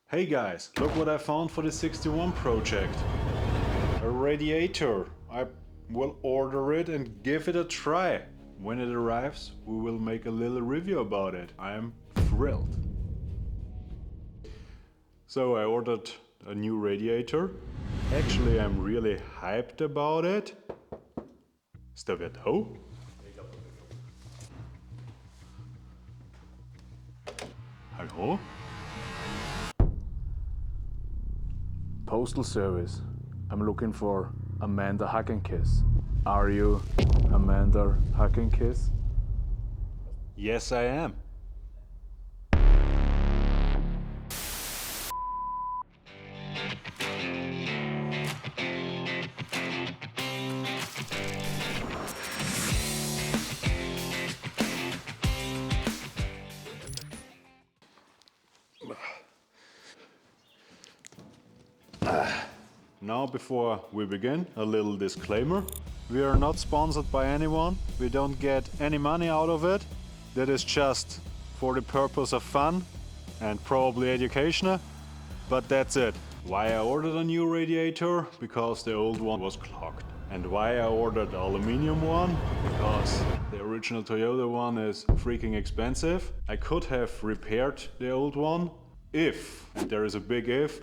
Hey guys, look what I found for the 61 project. A radiator. I will order it and give it a try. When it arrives, we will make a little review about it. I am thrilled. So I ordered a new radiator. Actually, I'm really hyped about it. Står vi at ho? Hallo? Postal Service. I'm looking for Amanda Hackenkiss. Are you Amanda Hackenkiss? Yes, I am. Now, before we begin, a little disclaimer. We are not sponsored by anyone. We don't get any money out of it. That is just for the purpose of fun and probably educational. But that's it. Why I ordered a new radiator? Because the old one was clogged. And why I ordered the aluminium one? Because the original Toyota one is freaking expensive. I could have repaired the old one if, and there is a big if,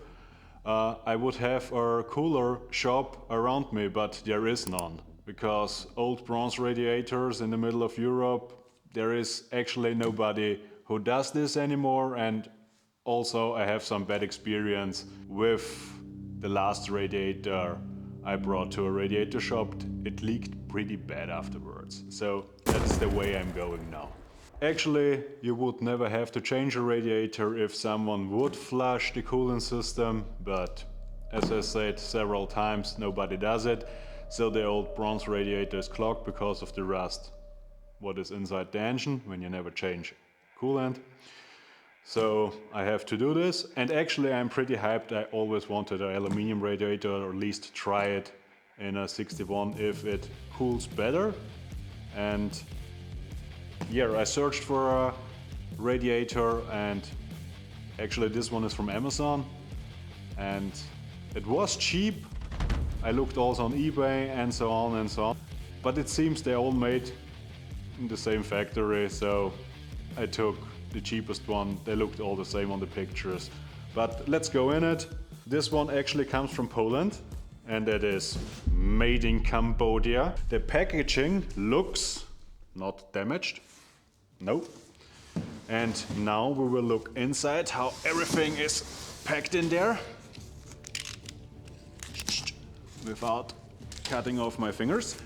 I would have a cooler shop around me, but there is none. Because old bronze radiators in the middle of Europe, there is actually nobody who does this anymore, and also I have some bad experience with the last radiator I brought to a radiator shop. It leaked pretty bad afterwards. So that's the way I'm going now. Actually, you would never have to change a radiator if someone would flush the cooling system, but as I said several times, nobody does it. So the old bronze radiator is clogged because of the rust, what is inside the engine when you never change coolant. So I have to do this, and actually I'm pretty hyped. I always wanted an aluminium radiator, or at least try it in a 61 if it cools better. And yeah, I searched for a radiator, and actually this one is from Amazon, and it was cheap. I looked also on eBay and so on and so on, but it seems they're all made in the same factory, so I took the cheapest one. They looked all the same on the pictures, but let's go in it. This one actually comes from Poland, and it is made in Cambodia. The packaging looks not damaged. Nope. And now we will look inside how everything is packed in there without cutting off my fingers.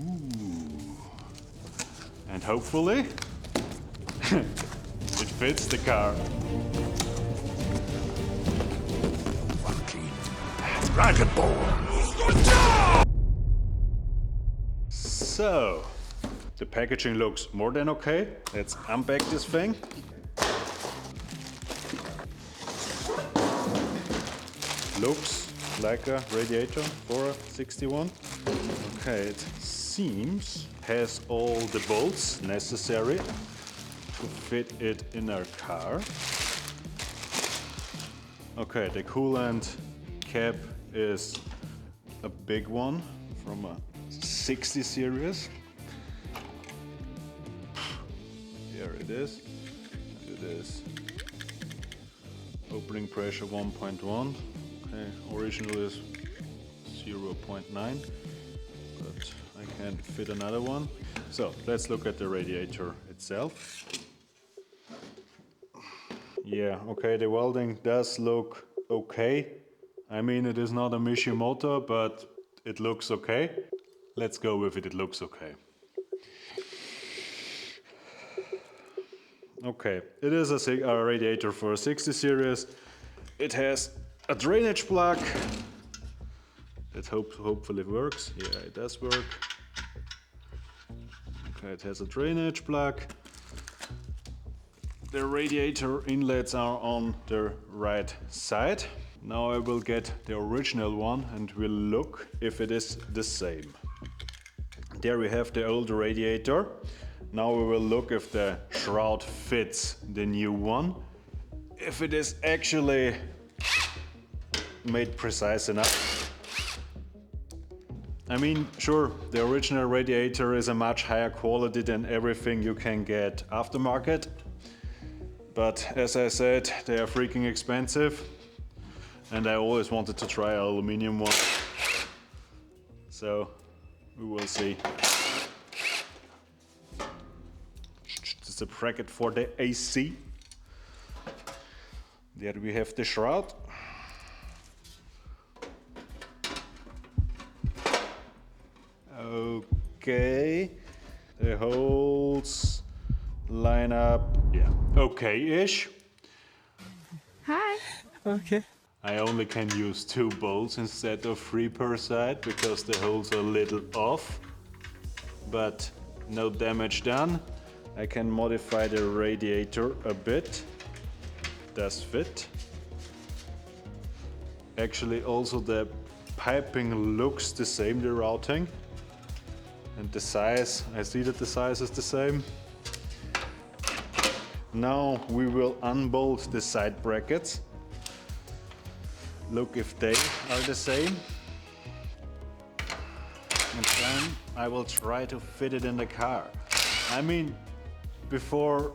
Ooh. And hopefully it fits the car. So, the packaging looks more than okay. Let's unpack this thing. Looks like a radiator for a 61. Okay, it seems has all the bolts necessary to fit it in our car. Okay, the coolant cap is a big one from a 60 series. There it is. It is opening pressure 1.1. Okay, original is 0.9, but I can't fit another one. So let's look at the radiator itself. Yeah, okay, the welding does look okay. I mean, it is not a Mishimoto, but it looks okay. Let's go with it, it looks okay. Okay, it is a radiator for a 60 series. It has a drainage plug. That hopefully works. Yeah, it does work. Okay, it has a drainage plug. The radiator inlets are on the right side. Now I will get the original one and we'll look if it is the same. There we have the old radiator. Now we will look if the shroud fits the new one. if it is actually made precise enough. I mean, sure, the original radiator is a much higher quality than everything you can get aftermarket. But as I said, they are freaking expensive. And I always wanted to try an aluminum one. So, we will see. This is a bracket for the AC. There we have the shroud. Okay, the holes line up, yeah, okay-ish. Hi. Okay. I only can use 2 bolts instead of 3 per side because the holes are a little off, but no damage done. I can modify the radiator a bit, does fit. Actually also the piping looks the same, the routing. And the size, I see that the size is the same. Now we will unbolt the side brackets. Look if they are the same. And then I will try to fit it in the car. I mean, before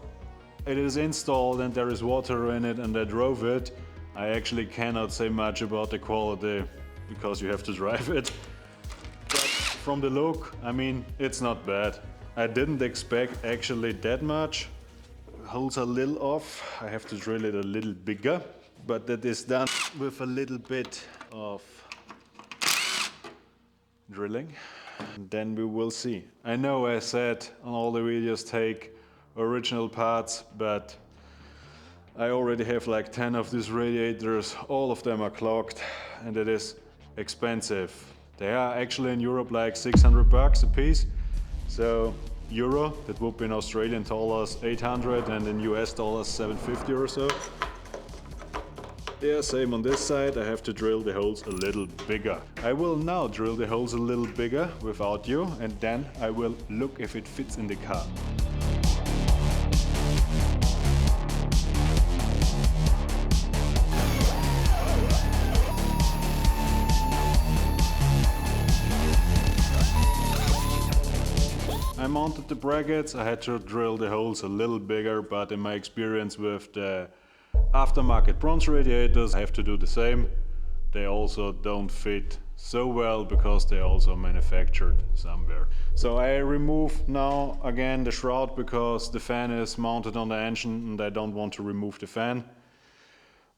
it is installed and there is water in it and I drove it, I actually cannot say much about the quality because you have to drive it. From the look, I mean, it's not bad. I didn't expect actually that much. Holes are a little off. I have to drill it a little bigger, but that is done with a little bit of drilling. And then we will see. I know I said on all the videos take original parts, but I already have like 10 of these radiators. All of them are clogged and it is expensive. They are actually in Europe like 600 bucks a piece. So euro, that would be in Australian dollars 800 and in US dollars 750 or so. Yeah, same on this side. I have to drill the holes a little bigger. I will now drill the holes a little bigger without you and then I will look if it fits in the car. I mounted the brackets, I had to drill the holes a little bigger, but in my experience with the aftermarket bronze radiators, I have to do the same. They also don't fit so well because they're also manufactured somewhere. So I remove now again the shroud because the fan is mounted on the engine and I don't want to remove the fan.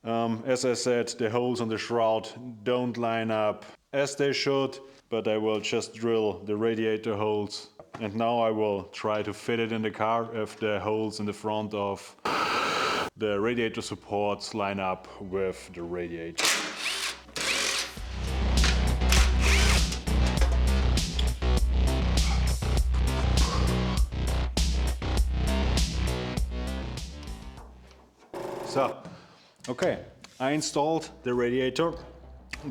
As I said, the holes on the shroud don't line up as they should, but I will just drill the radiator holes. And now I will try to fit it in the car if the holes in the front of the radiator supports line up with the radiator. So, okay, I installed the radiator.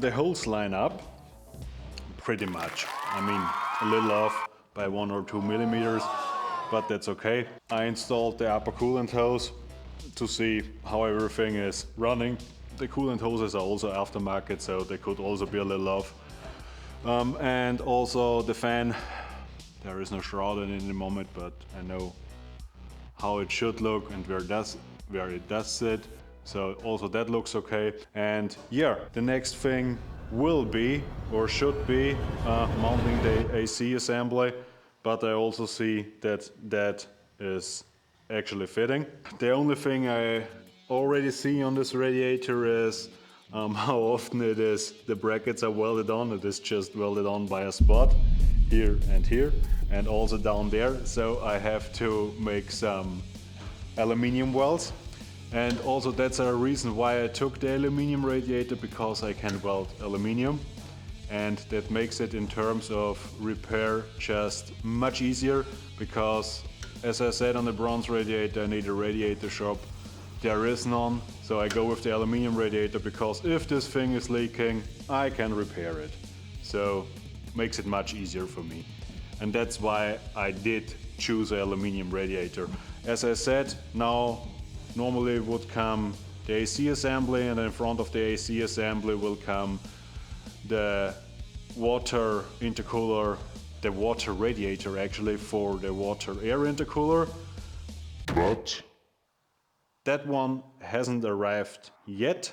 The holes line up pretty much. I mean, a little off by 1 or 2 millimeters, but that's okay. I installed the upper coolant hose to see how everything is running. The coolant hoses are also aftermarket, so they could also be a little off. And also the fan, there is no shroud in it in the moment, but I know how it should look and where it does sit. So also that looks okay. And yeah, the next thing will be or should be mounting the AC assembly, but I also see that that is actually fitting. The only thing I already see on this radiator is how often it is the brackets are welded on. It is just welded on by a spot here and also down there. So I have to make some aluminium welds. And also that's a reason why I took the aluminium radiator, because I can weld aluminium and that makes it in terms of repair just much easier, because as I said on the bronze radiator I need a radiator shop. There is none, so I go with the aluminium radiator because if this thing is leaking I can repair it. So makes it much easier for me. And that's why I did choose an aluminium radiator. As I said, now normally it would come the AC assembly, and in front of the AC assembly will come the water intercooler, the water radiator actually, for the water air intercooler. But that one hasn't arrived yet.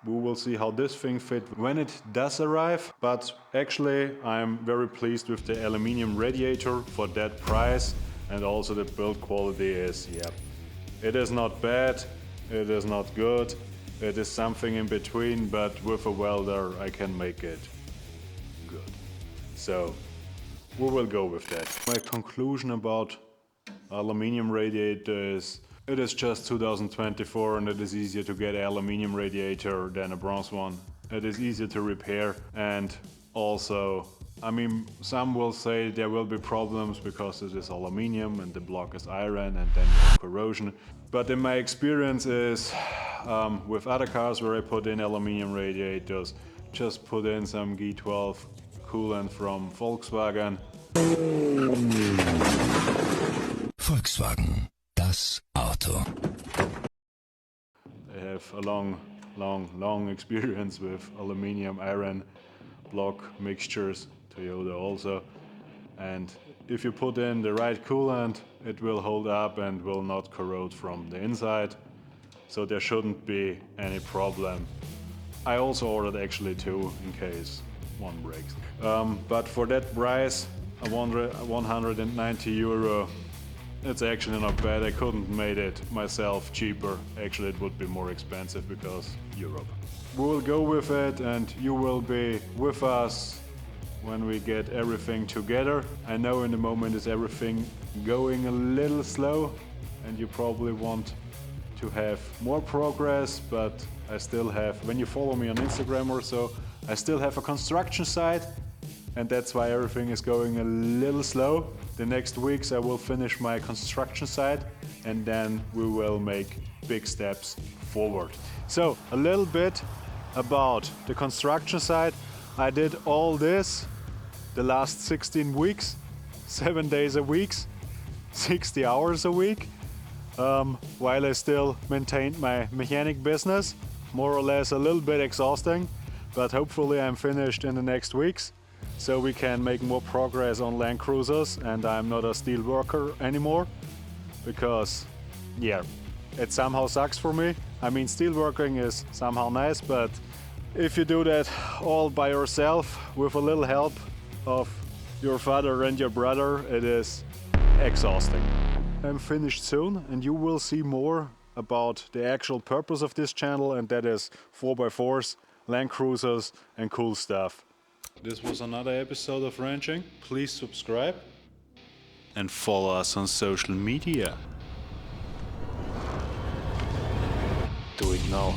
We will see how this thing fits when it does arrive, but actually I'm very pleased with the aluminium radiator for that price, and also the build quality is, yeah, it is not bad, it is not good, it is something in between, but with a welder I can make it good. So we will go with that. My conclusion about aluminium radiator is, it is just 2024 and it is easier to get an aluminium radiator than a bronze one. It is easier to repair, and also, I mean, some will say there will be problems because it is aluminium and the block is iron and then you have corrosion. But in my experience is, with other cars where I put in aluminium radiators, just put in some G12 coolant from Volkswagen. Volkswagen, das Auto. I have a long experience with aluminium iron block mixtures, Toyota also, and if you put in the right coolant it will hold up and will not corrode from the inside, so there shouldn't be any problem. I also ordered actually two in case one breaks. But for that price, 190 euro, it's actually not bad. I couldn't made it myself cheaper. Actually, it would be more expensive because Europe. We will go with it and you will be with us when we get everything together. I know in the moment is everything going a little slow and you probably want to have more progress, but I still have, when you follow me on Instagram or so, I still have a construction site, and that's why everything is going a little slow. The next weeks I will finish my construction site and then we will make big steps forward. So a little bit about the construction site. I did all this the last 16 weeks, 7 days a week, 60 hours a week, while I still maintained my mechanic business. More or less a little bit exhausting, but hopefully I'm finished in the next weeks, so we can make more progress on landcruisers and I'm not a steel worker anymore, because yeah, it somehow sucks for me. I mean, steel working is somehow nice, but if you do that all by yourself with a little help of your father and your brother, it is exhausting. I'm finished soon and you will see more about the actual purpose of this channel, and that is 4x4s, landcruisers and cool stuff. This was another episode of Wrenching. Please subscribe and follow us on social media. Do it now.